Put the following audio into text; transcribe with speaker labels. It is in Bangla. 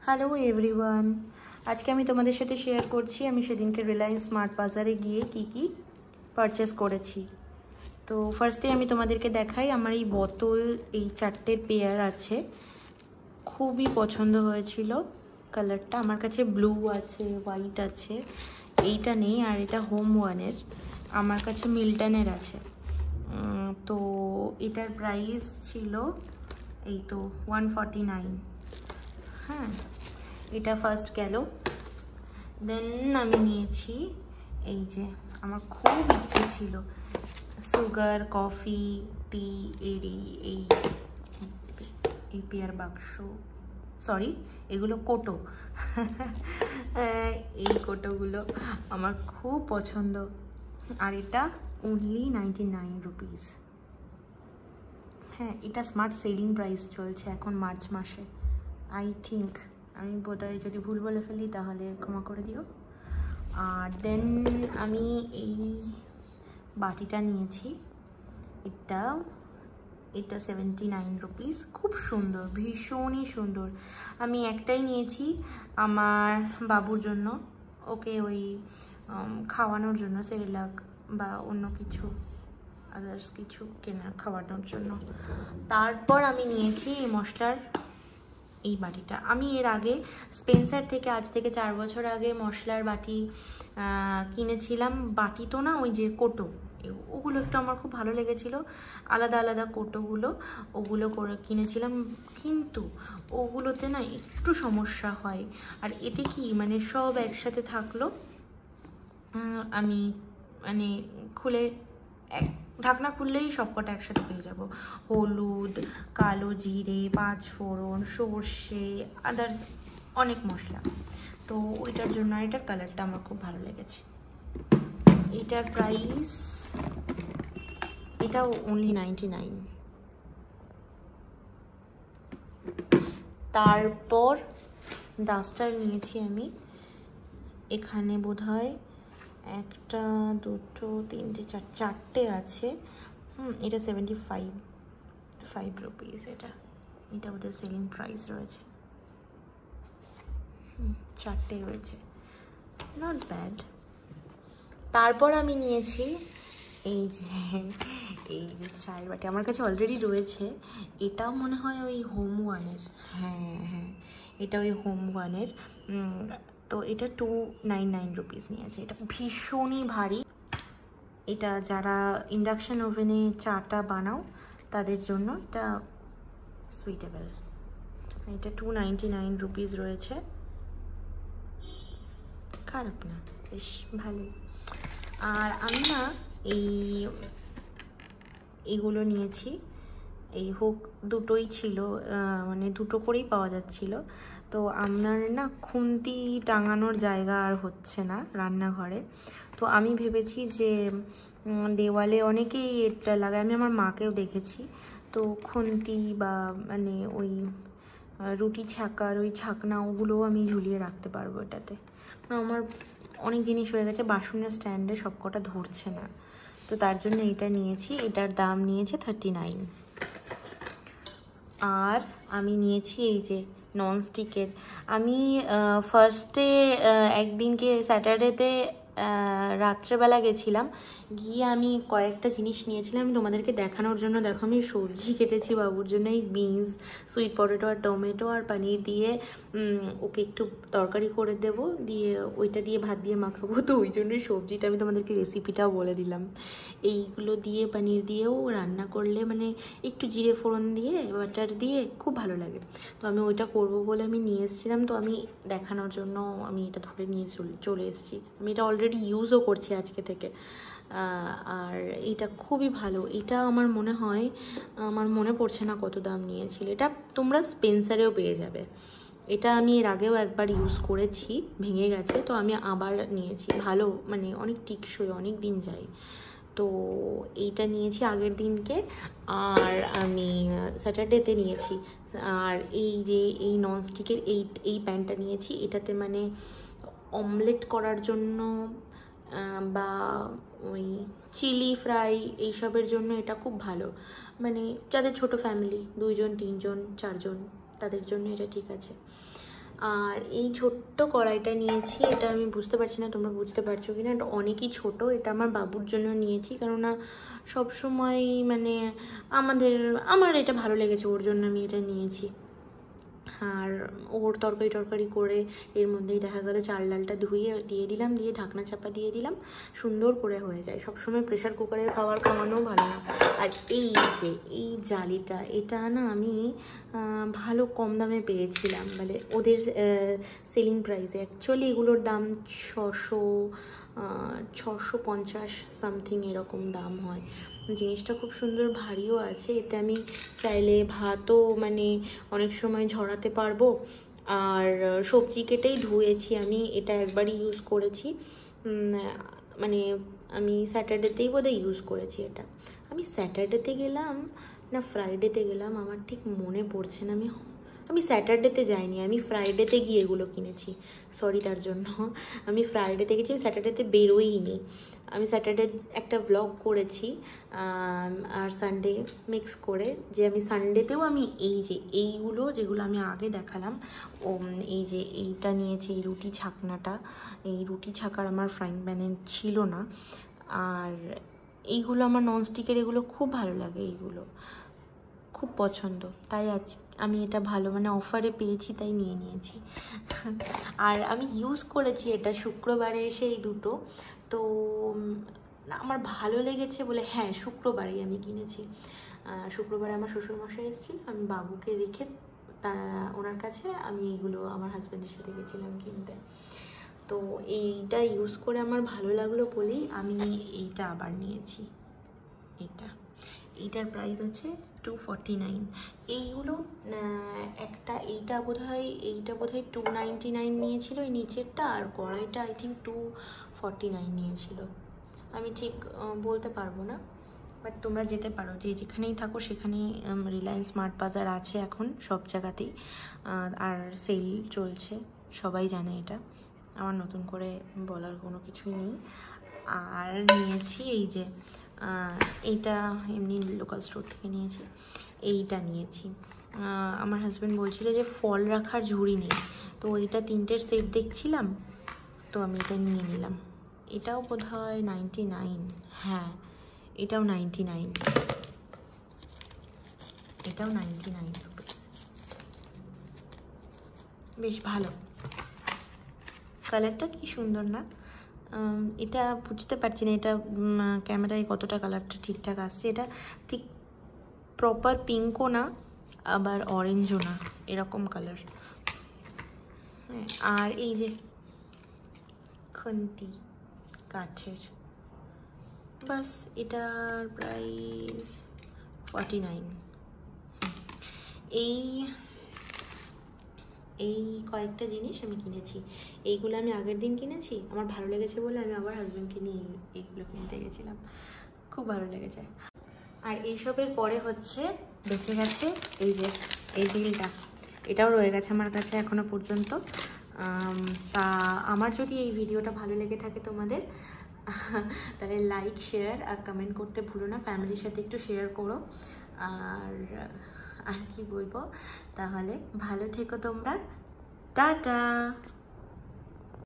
Speaker 1: হ্যালো এভরিওয়ান, আজকে আমি তোমাদের সাথে শেয়ার করছি আমি সেদিনকে রিলায়েন্স স্মার্ট বাজারে গিয়ে কি পারচেস করেছি। তো ফার্স্টে আমি তোমাদেরকে দেখাই আমার এই বোতল, এই 4টে পেয়ার আছে, খুবই পছন্দ হয়েছিল কালারটা। আমার কাছে ব্লু আছে, হোয়াইট আছে, এইটা নেই, আর এটা হোম ওয়ানের, আমার কাছে মিল্টনের আছে। তো এটার প্রাইস ছিল এই তো 149। হ্যাঁ, এটা ফার্স্ট গেল। দেন আমি নিয়েছি এই যে, আমার খুব ইচ্ছে ছিল সুগার, কফি, টি এর এই পেয়ার বাক্স, সরি এগুলো কোটো এই কোটোগুলো আমার খুব পছন্দ। আর এটা অনলি 99 রুপিস। হ্যাঁ, এটা স্মার্ট সেলিং প্রাইস চলছে এখন মার্চ মাসে, আই থিঙ্ক। আমি বোধহয় যদি ভুল বলে ফেলি তাহলে ক্ষমা করে দিও। আর দেন আমি এই বাটিটা নিয়েছি, এটা 79 রুপিস। খুব সুন্দর, ভীষণই সুন্দর। আমি একটাই নিয়েছি আমার বাবুর জন্য, ওকে ওই খাওয়ানোর জন্য, সেরেলাক বা অন্য কিছু আদার্স কিছু খাওয়ানোর জন্য। তারপর আমি নিয়েছি এই মশলার এই বাটিটা। আমি এর আগে স্পেন্সার থেকে, আজ থেকে 4 বছর আগে মশলার বাটি কিনেছিলাম। বাটি তো না, ওই যে কোটো, ওগুলো একটু আমার খুব ভালো লেগেছিলো, আলাদা আলাদা কোটোগুলো, ওগুলো করে কিনেছিলাম। কিন্তু ওগুলোতে না একটু সমস্যা হয়। আর এতে কি মানে সব একসাথে থাকলো, আমি মানে খুলে ঢাকনা খুললেই সবকটা একসাথে পেয়ে যাব। হলুদ, কালো জিরে, 5 ফোড়ন, সর্ষে, আদার্স অনেক মশলা। তো ওইটার জন্য এটার কালারটা আমার খুব ভালো লেগেছে। এটার প্রাইস, এটাও অনলি 99। তারপর ডাস্টার নিয়েছি আমি, এখানে বোধহয় 1 2 3 4 4টে আছে। এটা 75 রুপিস। এটা ওদের সেলিং প্রাইস রয়েছে। 4টে রয়েছে, নট ব্যাড। তারপর আমি নিয়েছি এই যে চায়ের বাটি, আমার কাছে অলরেডি রয়েছে। এটাও মনে হয় ওই হোম ওয়ানের। হ্যাঁ, এটা ওই হোম ওয়ানের। তো এটা 299 রুপিস নিয়েছে। এটা ভীষণই ভারী। এটা যারা ইন্ডাকশন ওভেনে চাটা বানাও তাদের জন্য এটা সুইটেবল। এটা 299 রুপিস রয়েছে, খারাপ না, বেশ ভালো। আর আমি না এইগুলো নিয়েছি, এই হুক দুটোই ছিল, মানে দুটো করেই পাওয়া যাচ্ছিল। তো আপনার না খুন্তি টাঙানোর জায়গা আর হচ্ছে না রান্নাঘরে। তো আমি ভেবেছি যে দেওয়ালে অনেকেই এটা লাগায়, আমি আমার মাকেও দেখেছি। তো খুন্তি বা মানে ওই রুটি ছাকার ওই ছাকনা, ওগুলোও আমি ঝুলিয়ে রাখতে পারবো এটাতে। আমার অনেক জিনিস হয়ে গেছে, বাসনের স্ট্যান্ডে সবকটা ধরছে না, তো তার জন্য এটা নিয়েছি। এটার দাম নিয়েছে 39। আর আমি নিয়েছি এই যে ননস্টিকের। আমি ফার্স্টে একদিনকে স্যাটারডেতে রাত্রেবেলা গেছিলাম, গিয়ে আমি কয়েকটা জিনিস নিয়েছিলাম আমি তোমাদেরকে দেখানোর জন্য। দেখো, আমি সবজি কেটেছি বাবুর জন্য, এই বিনস, সুইট পটেটো আর টমেটো আর পনির দিয়ে ওকে একটু তরকারি করে দেবো, দিয়ে ওইটা দিয়ে ভাত দিয়ে মাখাবো। তো ওই জন্যই সবজিটা আমি তোমাদেরকে রেসিপিটাও বলে দিলাম। এইগুলো দিয়ে পনির দিয়েও রান্না করলে, মানে একটু জিরে ফোড়ন দিয়ে বাটার দিয়ে খুব ভালো লাগে। তো আমি ওইটা করবো বলে আমি নিয়ে এসেছিলাম। তো আমি দেখানোর জন্য আমি এটা ধরে নিয়ে চলে এসেছি। আমি এটা অলরেডি ইউজও করছি আজকে থেকে। আর এটা খুবই ভালো। এটা আমার মনে হয়, আমার মনে পড়ছে না কত দাম নিয়েছিল। এটা তোমরা স্পেন্সারেও পেয়ে যাবে। এটা আমি এর আগেও একবার ইউজ করেছি, ভেঙে গেছে, তো আমি আবার নিয়েছি। ভালো, মানে অনেক টিকসই, অনেক দিন যায়। তো এইটা নিয়েছি আগের দিনকে, আর আমি স্যাটারডেতে নিয়েছি। আর এই যে এই ননস্টিকের এই প্যানটা নিয়েছি, এটাতে মানে অমলেট করার জন্য বা ওই চিলি ফ্রাই এইসবের জন্য এটা খুব ভালো। মানে যাদের ছোট ফ্যামিলি, 2 জন 3 জন 4 জন, তাদের জন্য এটা ঠিক আছে। আর এই ছোট্ট কড়াইটা নিয়েছি, এটা আমি বুঝতে পারছি না তোমরা বুঝতে পারছো কি না, এটা অনেকই ছোট। এটা আমার বাবুর জন্য নিয়েছি, কেননা সবসময় মানে আমার এটা ভালো লেগেছে, ওর জন্য আমি এটা নিয়েছি। আর ওর তরকারি করে এর মধ্যেই দেখা গেলো চাল ডালটা ধুয়ে দিয়ে দিলাম, দিয়ে ঢাকনা চাপা দিয়ে দিলাম, সুন্দর করে হয়ে যায়। সবসময় প্রেশার কুকারের খাবার খাওয়ানোও ভালো না। আর এই যে এই জালিটা, এটা না আমি ভালো কম দামে পেয়েছিলাম, মানে ওদের সেলিং প্রাইসে। অ্যাকচুয়ালি এগুলোর দাম 650 সামথিং এরকম দাম হয়। জিনিসটা খুব সুন্দর, ভারীও আছে। এতে আমি চাইলে ভাতও মানে অনেক সময় ঝরাতে পারবো। আর সবজি কেটেই ধুয়েছি আমি, এটা একবারই ইউজ করেছি, মানে আমি স্যাটারডেতেই বোধহয় ইউজ করেছি এটা। আমি স্যাটারডেতে গেলাম না ফ্রাইডেতে গেলাম আমার ঠিক মনে পড়ছে না। আমি স্যাটারডেতে যাইনি, আমি ফ্রাইডেতে গিয়ে এগুলো কিনেছি, সরি তার জন্য। আমি ফ্রাইডেতে গেছি, আমি স্যাটারডেতে বেরোইনি। আমি স্যাটারডে একটা ভ্লগ করেছি আর সানডে মিক্স করে, যে আমি সানডেতেও আমি এই যে এইগুলো যেগুলো আমি আগে দেখালাম, এই যে এইটা নিয়েছি, এই রুটি ছাকনাটা। এই রুটি ছাকার আমার ফ্রাইং প্যানে ছিল না। আর এইগুলো আমার ননস্টিকের, এগুলো খুব ভালো লাগে, এইগুলো খুব পছন্দ, তাই আজ আমি এটা ভালো মানে অফারে পেয়েছি তাই নিয়ে নিয়েছি। আর আমি ইউজ করেছি এটা শুক্রবারে এসে এই দুটো, তো আমার ভালো লেগেছে বলে, হ্যাঁ শুক্রবারেই আমি কিনেছি। শুক্রবারে আমার শ্বশুরমশাই এসেছিল, আমি বাবুকে রেখে ওনার কাছে আমি এইগুলো আমার হাজব্যান্ডের সাথে গেছিলাম কিনতে। তো এইটা ইউজ করে আমার ভালো লাগলো বলেই আমি এইটা আবার নিয়েছি। এইটার প্রাইস আছে 249। এইগুলো এইটা বোধহয় 299 নিয়েছিল এই নিচেরটা, আর কড়াইটা আই থিঙ্ক 249 নিয়েছিল। আমি ঠিক বলতে পারবো না, বাট তোমরা যেতে পারো, যে যেখানেই থাকো সেখানেই রিলায়েন্স স্মার্ট বাজার আছে এখন সব জায়গাতেই, আর সেল চলছে, সবাই জানে এটা, আমার নতুন করে বলার কোনো কিছুই নেই। আর নিয়েছি এই যে এইটা এমনি লোকাল স্টোর থেকে নিয়েছি, এইটা নিয়েছি। আমার হাজব্যান্ড বলছিল যে ফল রাখার ঝুড়ি নেই, তো এইটা 3টের সেট দেখছিলাম, তো আমি এটা নিয়ে নিলাম। এটাও বোধহয় 99, হ্যাঁ এটাও 99, এটাও 99 রুপিস, বেশ ভালো। কালারটা কি সুন্দর না? এটা বুঝতে পারছি না এটা ক্যামেরায় কতটা কালারটা ঠিকঠাক আসছে। এটা ঠিক প্রপার পিঙ্কও না আবার অরেঞ্জও না, এরকম কালার। হ্যাঁ, আর এই যে খুন্তি কাঠের, বাস এটার প্রাইস 49। এই কয়েকটা জিনিস আমি কিনেছি, এইগুলো আমি আগের দিন কিনেছি, আমার ভালো লেগেছে বলে আমি আবার হাজব্যান্ডকে নিয়ে এইগুলো কিনতে গেছিলাম, খুব ভালো লেগেছে। আর এইসবের পরে হচ্ছে বেঁচে গেছে এই যে এই বিলটা, এটাও রয়ে গেছে আমার কাছে এখনো পর্যন্ত। তা আমার যদি এই ভিডিওটা ভালো লেগে থাকে তোমাদের, তাহলে লাইক শেয়ার আর কমেন্ট করতে ভুলো না, ফ্যামিলির সাথে একটু শেয়ার করো। আর কি বলবো, তাহলে ভালো থেকো তোমরা, টাটা।